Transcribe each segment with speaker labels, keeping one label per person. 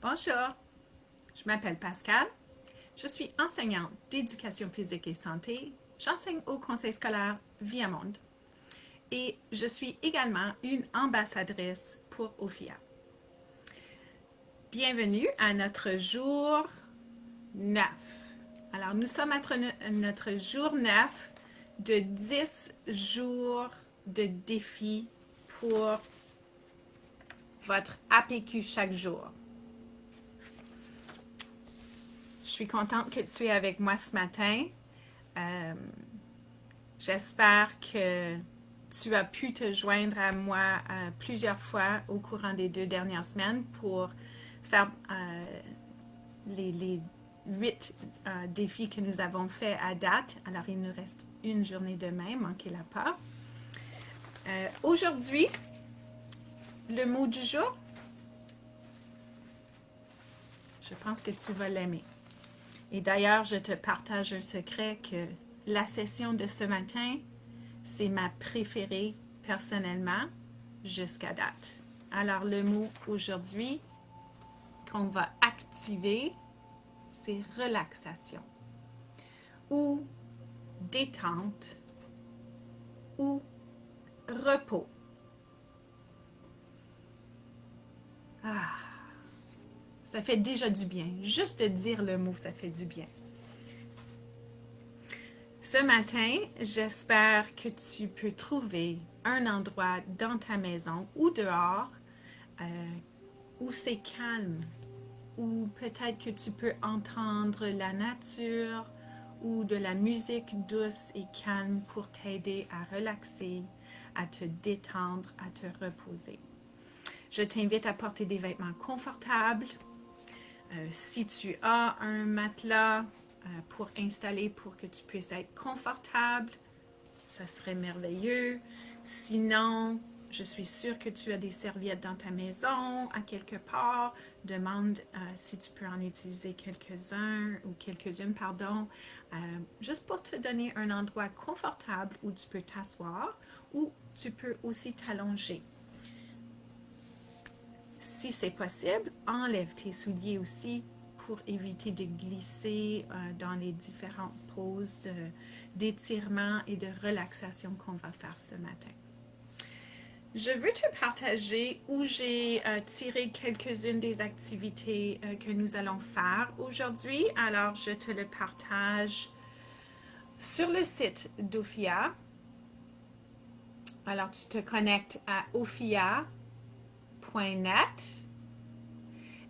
Speaker 1: Bonjour, je m'appelle Pascal. Je suis enseignante d'éducation physique et santé. J'enseigne au conseil scolaire Viamonde. Et je suis également une ambassadrice pour OFIA. Bienvenue à notre jour 9. Alors, nous sommes à notre jour 9 de 10 jours de défi pour votre APQ chaque jour. Je suis contente que tu es avec moi ce matin. J'espère que tu as pu te joindre à moi plusieurs fois au courant des 2 dernières semaines pour faire les 8 défis que nous avons faits à date. Alors, il nous reste une journée demain, manquez-la pas. Aujourd'hui, le mot du jour, je pense que tu vas l'aimer. Et d'ailleurs, je te partage un secret que la session de ce matin, c'est ma préférée personnellement jusqu'à date. Alors, le mot aujourd'hui qu'on va activer, c'est relaxation ou détente ou repos. Ça fait déjà du bien. Juste dire le mot, ça fait du bien. Ce matin, j'espère que tu peux trouver un endroit dans ta maison ou dehors où c'est calme, où peut-être que tu peux entendre la nature ou de la musique douce et calme pour t'aider à relaxer, à te détendre, à te reposer. Je t'invite à porter des vêtements confortables. Si tu as un matelas pour installer pour que tu puisses être confortable, ça serait merveilleux. Sinon, je suis sûre que tu as des serviettes dans ta maison, à quelque part. Demande si tu peux en utiliser quelques-uns ou quelques-unes, juste pour te donner un endroit confortable où tu peux t'asseoir ou tu peux aussi t'allonger. Si c'est possible, enlève tes souliers aussi pour éviter de glisser dans les différentes poses d'étirement et de relaxation qu'on va faire ce matin. Je veux te partager où j'ai tiré quelques-unes des activités que nous allons faire aujourd'hui. Alors, je te le partage sur le site d'OFIA. Alors, tu te connectes à ofia.net.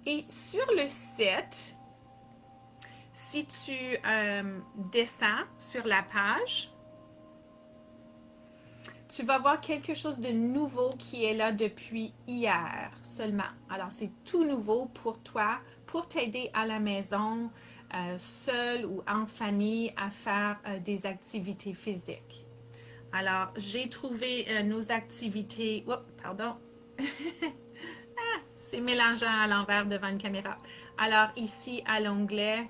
Speaker 1: Et sur le site, si tu descends sur la page, tu vas voir quelque chose de nouveau qui est là depuis hier seulement. Alors, c'est tout nouveau pour toi, pour t'aider à la maison, seul ou en famille, à faire des activités physiques. Alors, j'ai trouvé nos activités... Oh, pardon. C'est mélangeant à l'envers devant une caméra. Alors, ici, à l'onglet,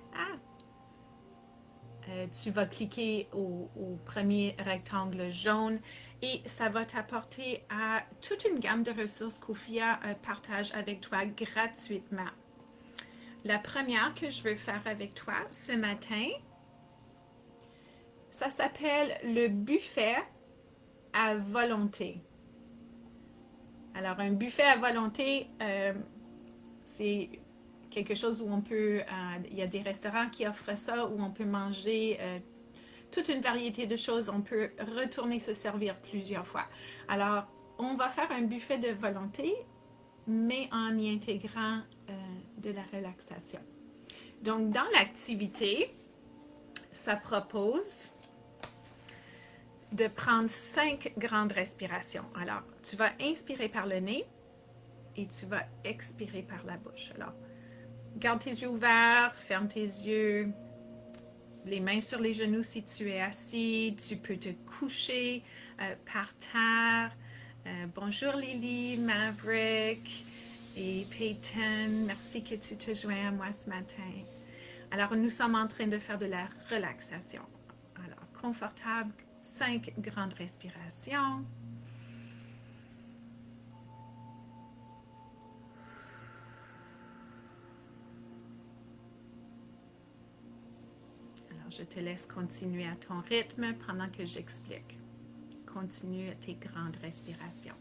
Speaker 1: tu vas cliquer au premier rectangle jaune et ça va t'apporter à toute une gamme de ressources qu'OFIA partage avec toi gratuitement. La première que je veux faire avec toi ce matin, ça s'appelle le buffet à volonté. Alors, un buffet à volonté, c'est quelque chose où on peut, il y a des restaurants qui offrent ça, où on peut manger toute une variété de choses, on peut retourner se servir plusieurs fois. Alors, on va faire un buffet de volonté, mais en y intégrant de la relaxation. Donc, dans l'activité, ça propose de prendre 5 grandes respirations. Alors, tu vas inspirer par le nez et tu vas expirer par la bouche. Alors, garde tes yeux ouverts, ferme tes yeux, les mains sur les genoux si tu es assis. Tu peux te coucher par terre. Bonjour Lily, Maverick et Peyton. Merci que tu te joins à moi ce matin. Alors, nous sommes en train de faire de la relaxation. Alors, confortable, 5 grandes respirations. je te laisse continuer à ton rythme pendant que j'explique. Continue tes grandes respirations.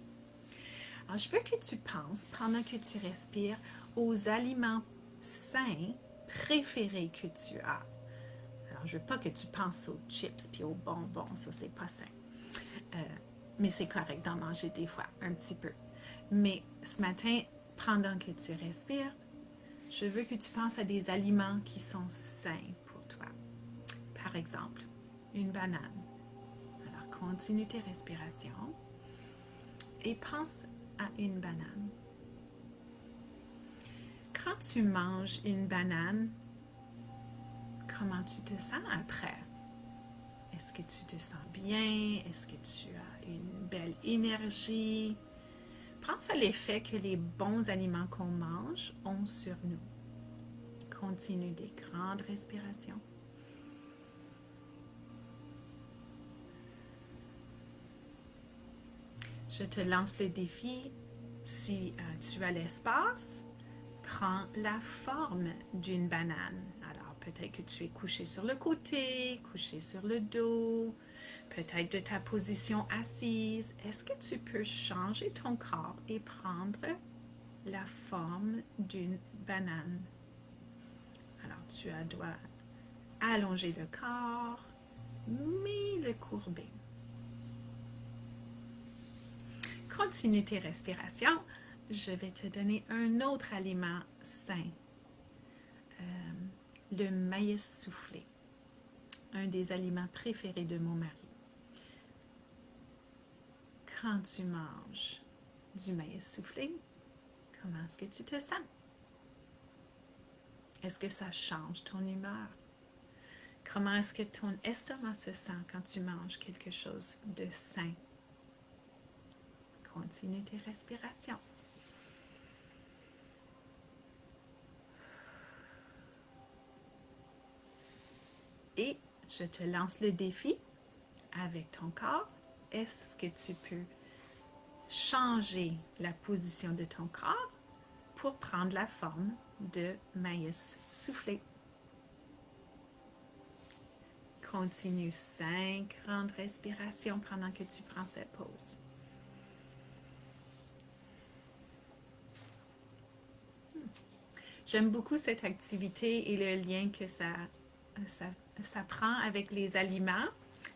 Speaker 1: Alors, je veux que tu penses, pendant que tu respires, aux aliments sains préférés que tu as. Alors, je veux pas que tu penses aux chips puis aux bonbons, ça, c'est pas sain. Mais c'est correct d'en manger des fois, un petit peu. Mais ce matin, pendant que tu respires, je veux que tu penses à des aliments qui sont sains pour toi. Par exemple, une banane. Alors, continue tes respirations et pense à une banane. Quand tu manges une banane, comment tu te sens après? Est-ce que tu te sens bien? Est-ce que tu as une belle énergie? Pense à l'effet que les bons aliments qu'on mange ont sur nous. Continue des grandes respirations. Je te lance le défi. Si tu as l'espace, prends la forme d'une banane. Alors, peut-être que tu es couché sur le côté, couché sur le dos, peut-être de ta position assise. Est-ce que tu peux changer ton corps et prendre la forme d'une banane? Alors, tu dois allonger le corps, mais le courber. Continue tes respirations. Je vais te donner un autre aliment sain. Le maïs soufflé. Un des aliments préférés de mon mari. Quand tu manges du maïs soufflé, comment est-ce que tu te sens? Est-ce que ça change ton humeur? Comment est-ce que ton estomac se sent quand tu manges quelque chose de sain? Continue tes respirations. Et je te lance le défi avec ton corps. Est-ce que tu peux changer la position de ton corps pour prendre la forme de maïs soufflé? Continue 5 grandes respirations pendant que tu prends cette pause. J'aime beaucoup cette activité et le lien que ça prend avec les aliments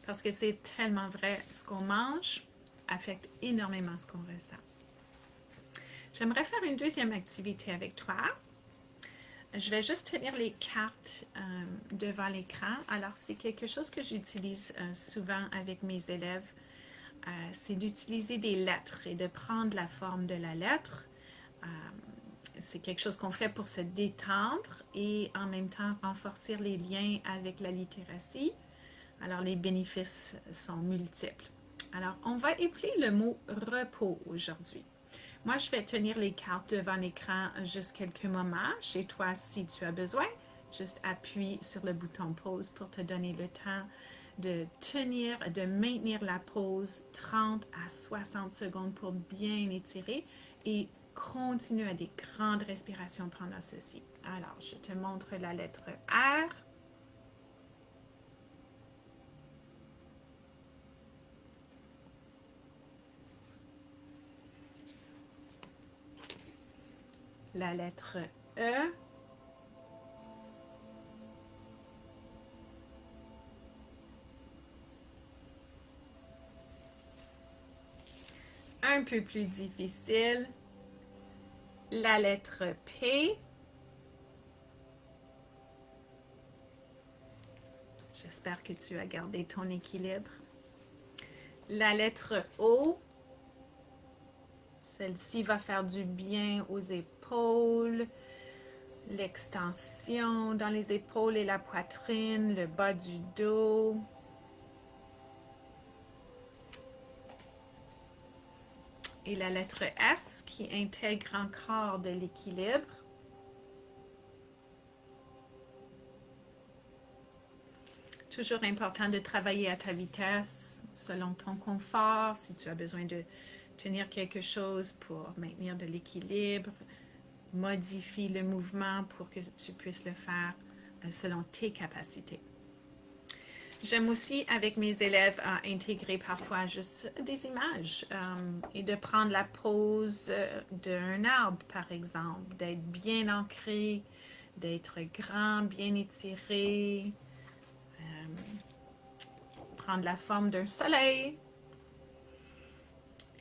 Speaker 1: parce que c'est tellement vrai. Ce qu'on mange affecte énormément ce qu'on ressent. J'aimerais faire une deuxième activité avec toi. Je vais juste tenir les cartes devant l'écran. Alors, c'est quelque chose que j'utilise souvent avec mes élèves. C'est d'utiliser des lettres et de prendre la forme de la lettre. C'est quelque chose qu'on fait pour se détendre et en même temps renforcer les liens avec la littératie. Alors, les bénéfices sont multiples. Alors, on va épeler le mot repos aujourd'hui. Moi, je vais tenir les cartes devant l'écran juste quelques moments. Chez toi, si tu as besoin, juste appuie sur le bouton pause pour te donner le temps de tenir, de maintenir la pause 30 à 60 secondes pour bien étirer et continue à des grandes respirations pendant ceci. Alors, je te montre la lettre R. La lettre E. Un peu plus difficile, la lettre P. J'espère que tu as gardé ton équilibre. La lettre O. Celle-ci va faire du bien aux épaules, l'extension dans les épaules et la poitrine, le bas du dos. Et la lettre S qui intègre encore de l'équilibre. Toujours important de travailler à ta vitesse, selon ton confort, si tu as besoin de tenir quelque chose pour maintenir de l'équilibre, modifie le mouvement pour que tu puisses le faire selon tes capacités. J'aime aussi avec mes élèves intégrer parfois juste des images et de prendre la pose d'un arbre par exemple, d'être bien ancré, d'être grand, bien étiré, prendre la forme d'un soleil,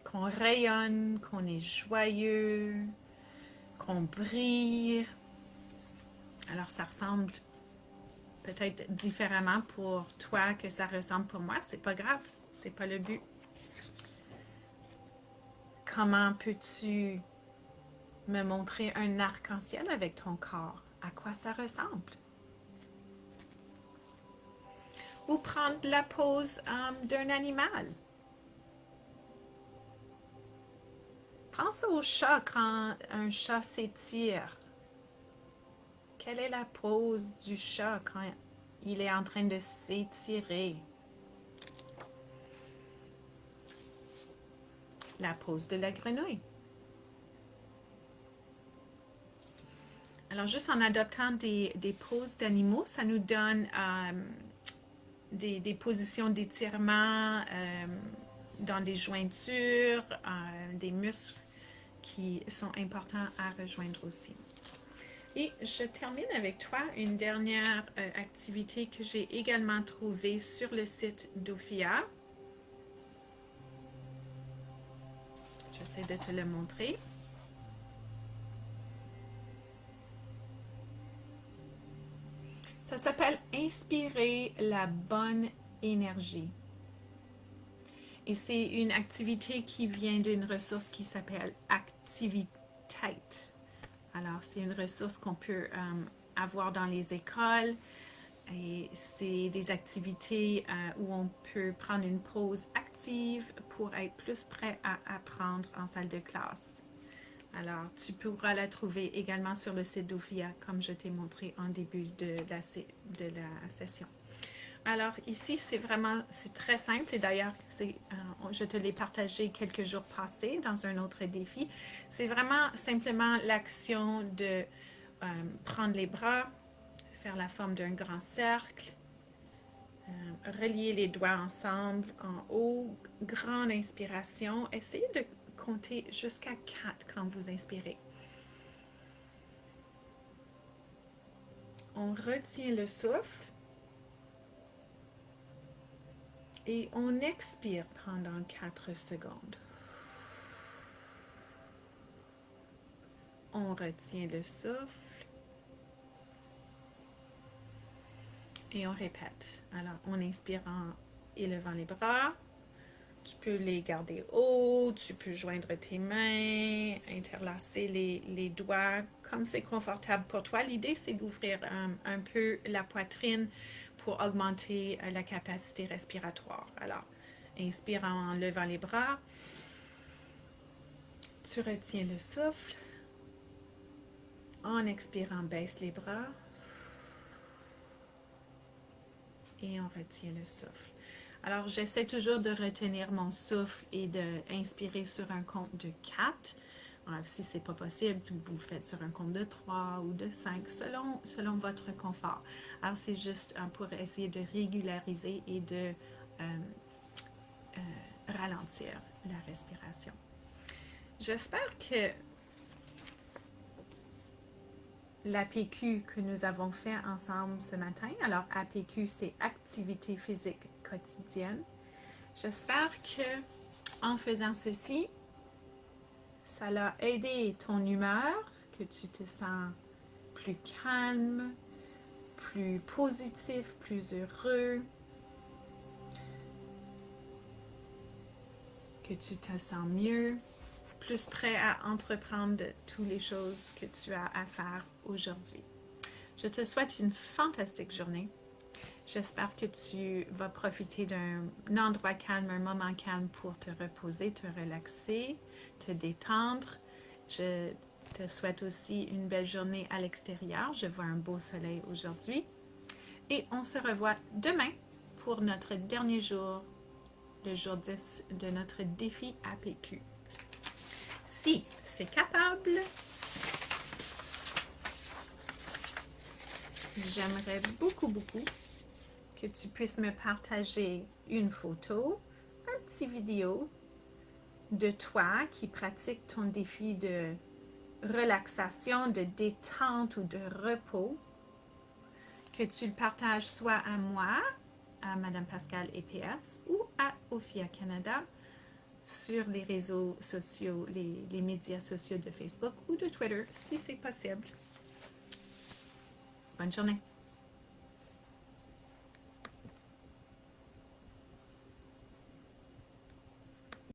Speaker 1: qu'on rayonne, qu'on est joyeux, qu'on brille. Alors ça ressemble peut-être différemment pour toi que ça ressemble pour moi, c'est pas grave, c'est pas le but. Comment peux-tu me montrer un arc-en-ciel avec ton corps? À quoi ça ressemble? Ou prendre la pose d'un animal. Pense au chat quand un chat s'étire. Quelle est la pose du chat quand il est en train de s'étirer? La pose de la grenouille. Alors, juste en adoptant des poses d'animaux, ça nous donne des positions d'étirement dans des jointures, des muscles qui sont importants à rejoindre aussi. Et je termine avec toi une dernière activité que j'ai également trouvée sur le site d'Ophia. J'essaie de te le montrer. Ça s'appelle Inspirer la bonne énergie. Et c'est une activité qui vient d'une ressource qui s'appelle Activitate. Alors, c'est une ressource qu'on peut avoir dans les écoles. Et c'est des activités où on peut prendre une pause active pour être plus prêt à apprendre en salle de classe. Alors, tu pourras la trouver également sur le site d'Ophia, comme je t'ai montré en début de la session. Alors, ici, c'est très simple. Et d'ailleurs, je te l'ai partagé quelques jours passés dans un autre défi. C'est vraiment simplement l'action de prendre les bras, faire la forme d'un grand cercle, relier les doigts ensemble en haut, grande inspiration. Essayez de compter jusqu'à 4 quand vous inspirez. On retient le souffle et on expire pendant 4 secondes. On retient le souffle et on répète. Alors, on inspire en élevant les bras. Tu peux les garder hauts, tu peux joindre tes mains, interlacer les doigts comme c'est confortable pour toi. L'idée, c'est d'ouvrir un peu la poitrine pour augmenter la capacité respiratoire. Alors, inspire en levant les bras. Tu retiens le souffle. En expirant, baisse les bras. Et on retient le souffle. Alors, j'essaie toujours de retenir mon souffle et d'inspirer sur un compte de 4. Alors, si ce n'est pas possible, vous le faites sur un compte de 3 ou de 5, selon votre confort. Alors, c'est juste pour essayer de régulariser et de ralentir la respiration. J'espère que l'APQ que nous avons fait ensemble ce matin, alors APQ, c'est activité physique quotidienne. J'espère que en faisant ceci, ça a aidé ton humeur, que tu te sens plus calme, plus positif, plus heureux, que tu te sens mieux, plus prêt à entreprendre toutes les choses que tu as à faire aujourd'hui. Je te souhaite une fantastique journée. J'espère que tu vas profiter d'un endroit calme, un moment calme pour te reposer, te relaxer, te détendre. Je te souhaite aussi une belle journée à l'extérieur. Je vois un beau soleil aujourd'hui. Et on se revoit demain pour notre dernier jour, le jour 10 de notre défi APQ. Si c'est capable, j'aimerais beaucoup que tu puisses me partager une photo, un petit vidéo de toi qui pratique ton défi de relaxation, de détente ou de repos, que tu le partages soit à moi, à Madame Pascal EPS ou à Ophia Canada sur les réseaux sociaux, les médias sociaux de Facebook ou de Twitter, si c'est possible. Bonne journée.